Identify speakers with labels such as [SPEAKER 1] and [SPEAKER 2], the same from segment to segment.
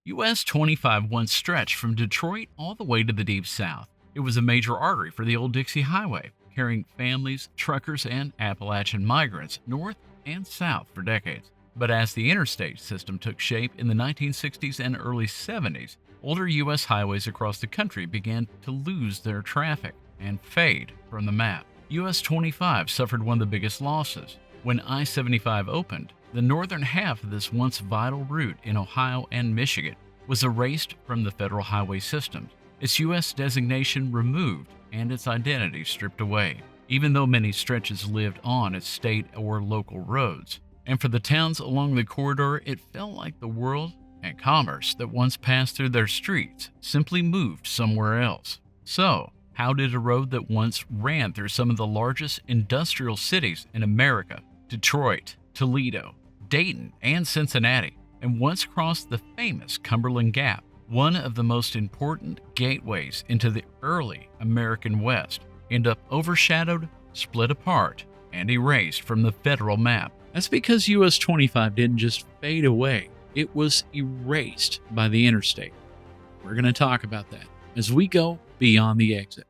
[SPEAKER 1] US 25 once stretched from Detroit all the way to the Deep South. It was a major artery for the old Dixie Highway, carrying families, truckers, and Appalachian migrants north and south for decades. But as the interstate system took shape in the 1960s and early 70s, older U.S. highways across the country began to lose their traffic and fade from the map. US 25 suffered one of the biggest losses. When I-75 opened, the northern half of this once vital route in Ohio and Michigan was erased from the federal highway systems, its U.S. designation removed and its identity stripped away, even though many stretches lived on as state or local roads. And for the towns along the corridor, it felt like the world and commerce that once passed through their streets simply moved somewhere else. So, how did a road that once ran through some of the largest industrial cities in America, Detroit, Toledo, Dayton, and Cincinnati, and once crossed the famous Cumberland Gap, one of the most important gateways into the early American West, end up overshadowed, split apart, and erased from the federal map? That's because US 25 didn't just fade away, it was erased by the interstate. We're going to talk about that as we go beyond the exit.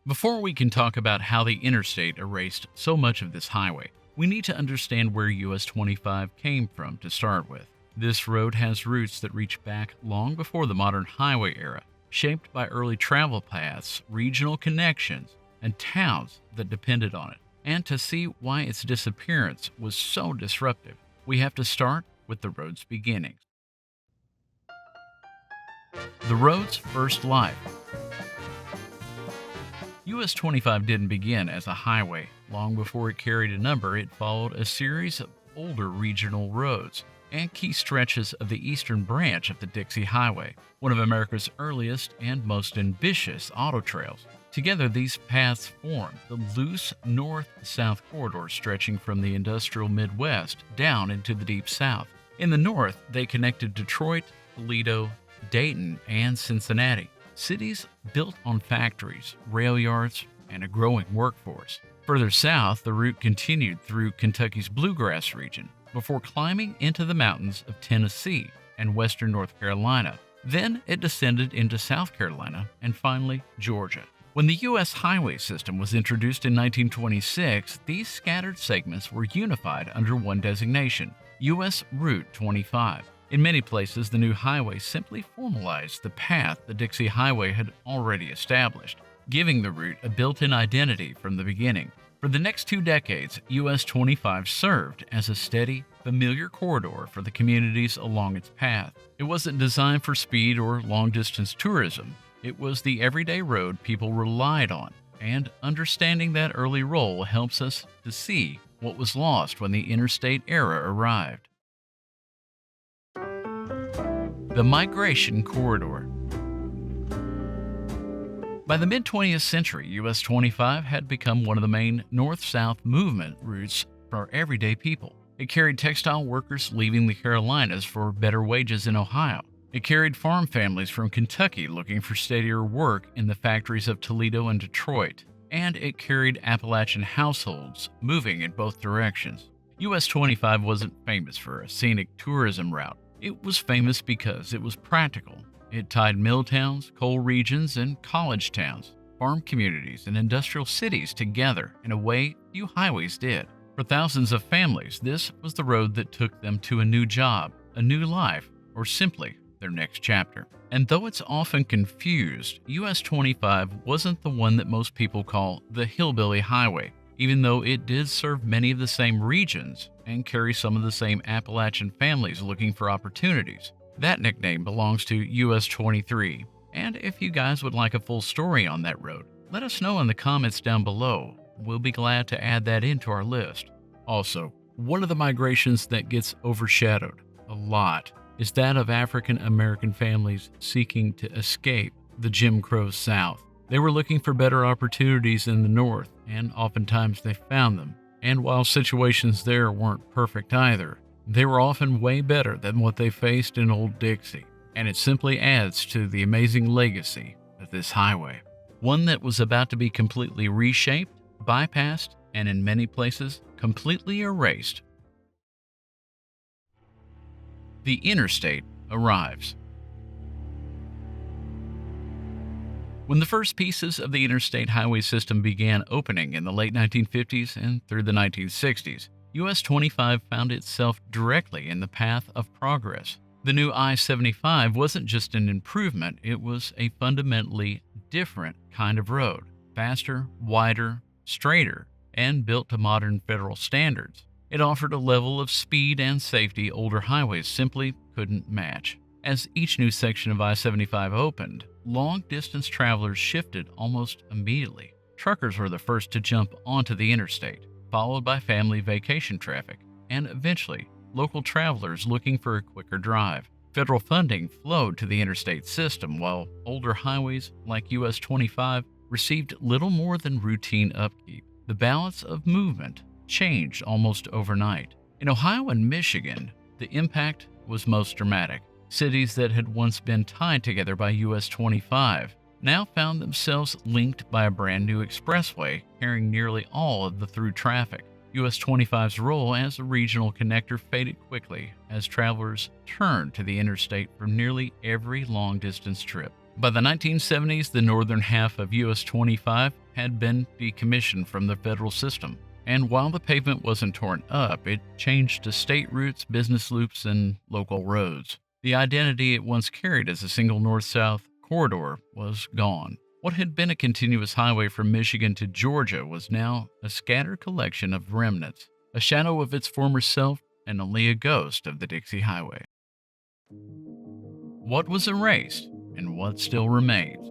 [SPEAKER 1] Before we can talk about how the interstate erased so much of this highway, we need to understand where US 25 came from to start with. This road has roots that reach back long before the modern highway era, shaped by early travel paths, regional connections, and towns that depended on it. And to see why its disappearance was so disruptive, we have to start with the road's beginnings. The road's first life. US 25 didn't begin as a highway. Long before it carried a number, it followed a series of older regional roads and key stretches of the eastern branch of the Dixie Highway, one of America's earliest and most ambitious auto trails. Together, these paths formed the loose north-south corridor stretching from the industrial Midwest down into the Deep South. In the north, they connected Detroit, Toledo, Dayton, and Cincinnati, cities built on factories, rail yards, and a growing workforce. Further south, the route continued through Kentucky's bluegrass region before climbing into the mountains of Tennessee and western North Carolina. Then it descended into South Carolina and finally Georgia. When the U.S. highway system was introduced in 1926, these scattered segments were unified under one designation, U.S. Route 25. In many places, the new highway simply formalized the path the Dixie Highway had already established, giving the route a built-in identity from the beginning. For the next 2 decades, US 25 served as a steady, familiar corridor for the communities along its path. It wasn't designed for speed or long-distance tourism. It was the everyday road people relied on, and understanding that early role helps us to see what was lost when the interstate era arrived. The Migration Corridor. By the mid-20th century, US 25 had become one of the main north-south movement routes for everyday people. It carried textile workers leaving the Carolinas for better wages in Ohio. It carried farm families from Kentucky looking for steadier work in the factories of Toledo and Detroit. And it carried Appalachian households moving in both directions. US 25 wasn't famous for a scenic tourism route. It was famous because it was practical. It tied mill towns, coal regions, and college towns, farm communities, and industrial cities together in a way few highways did. For thousands of families, this was the road that took them to a new job, a new life, or simply their next chapter. And though it's often confused, US 25 wasn't the one that most people call the Hillbilly Highway, even though it did serve many of the same regions and carry some of the same Appalachian families looking for opportunities. That nickname belongs to US 23. And if you guys would like a full story on that road, let us know in the comments down below. We'll be glad to add that into our list. Also, one of the migrations that gets overshadowed a lot is that of African American families seeking to escape the Jim Crow South. They were looking for better opportunities in the North, and oftentimes they found them. And while situations there weren't perfect either, they were often way better than what they faced in Old Dixie, and it simply adds to the amazing legacy of this highway. One that was about to be completely reshaped, bypassed, and in many places, completely erased. The interstate arrives. When the first pieces of the interstate highway system began opening in the late 1950s and through the 1960s, US 25 found itself directly in the path of progress. The new I-75 wasn't just an improvement, it was a fundamentally different kind of road. Faster, wider, straighter, and built to modern federal standards. It offered a level of speed and safety older highways simply couldn't match. As each new section of I-75 opened, long-distance travelers shifted almost immediately. Truckers were the first to jump onto the interstate, followed by family vacation traffic, and eventually local travelers looking for a quicker drive. Federal funding flowed to the interstate system, while older highways like US 25 received little more than routine upkeep. The balance of movement changed almost overnight. In Ohio and Michigan, the impact was most dramatic. Cities that had once been tied together by US 25 now found themselves linked by a brand new expressway carrying nearly all of the through traffic. US 25's role as a regional connector faded quickly as travelers turned to the interstate for nearly every long-distance trip. By the 1970s, the northern half of US 25 had been decommissioned from the federal system. And while the pavement wasn't torn up, it changed to state routes, business loops, and local roads. The identity it once carried as a single north-south corridor was gone. What had been a continuous highway from Michigan to Georgia was now a scattered collection of remnants, a shadow of its former self and only a ghost of the Dixie Highway. What was erased and what still remains?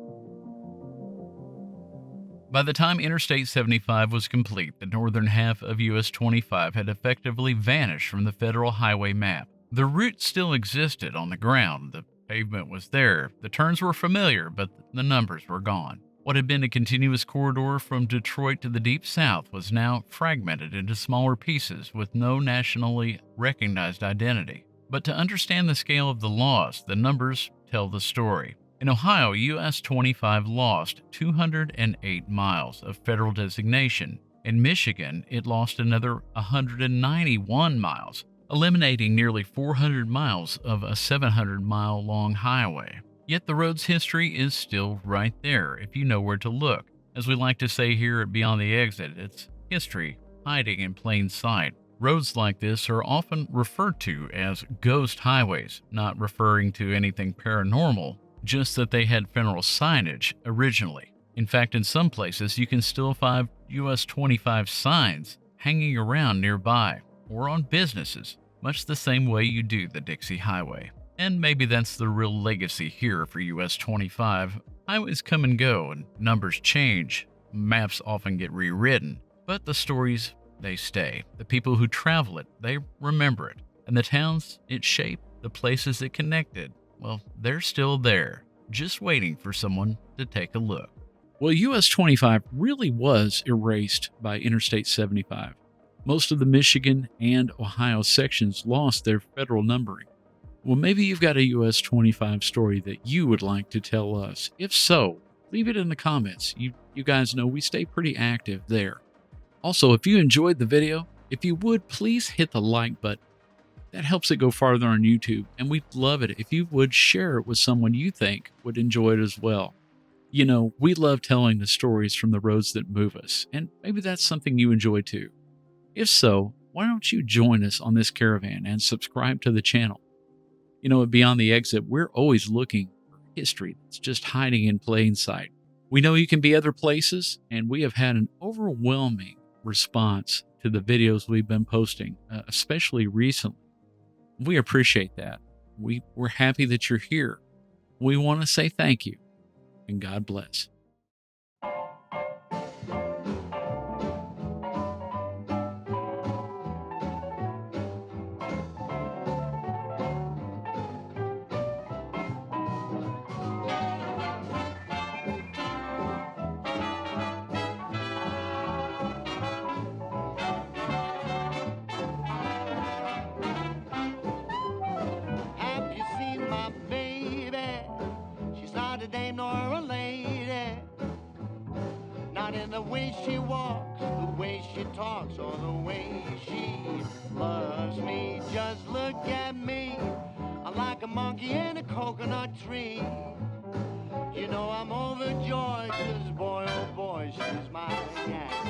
[SPEAKER 1] By the time Interstate 75 was complete, the northern half of US 25 had effectively vanished from the federal highway map. The route still existed on the ground, the pavement was there, the turns were familiar, but the numbers were gone. What had been a continuous corridor from Detroit to the Deep South was now fragmented into smaller pieces with no nationally recognized identity. But to understand the scale of the loss, the numbers tell the story. In Ohio, US 25 lost 208 miles of federal designation. In Michigan, it lost another 191 miles, eliminating nearly 400 miles of a 700-mile-long highway. Yet the road's history is still right there if you know where to look. As we like to say here at Beyond the Exit, it's history hiding in plain sight. Roads like this are often referred to as ghost highways, not referring to anything paranormal, just that they had federal signage originally. In fact, in some places, you can still find US 25 signs hanging around nearby or on businesses, much the same way you do the Dixie Highway. And maybe that's the real legacy here for US 25. Highways come and go, and numbers change. Maps often get rewritten, but the stories, they stay. The people who travel it, they remember it. And the towns it shaped, the places it connected, well, they're still there, just waiting for someone to take a look. Well, US 25 really was erased by Interstate 75. Most of the Michigan and Ohio sections lost their federal numbering. Well, maybe you've got a US 25 story that you would like to tell us. If so, leave it in the comments. You guys know we stay pretty active there. Also, if you enjoyed the video, if you would, please hit the like button. That helps it go farther on YouTube, and we'd love it if you would share it with someone you think would enjoy it as well. You know, we love telling the stories from the roads that move us, and maybe that's something you enjoy too. If so, why don't you join us on this caravan and subscribe to the channel? You know, at Beyond the Exit, we're always looking for history that's just hiding in plain sight. We know you can be other places, and we have had an overwhelming response to the videos we've been posting, especially recently. We appreciate that. We're happy that you're here. We want to say thank you, and God bless.
[SPEAKER 2] Have you seen my baby? She's not a dame nor a lady. monkey in a coconut tree. You know I'm overjoyed, 'cause boy, oh boy, she's my gal.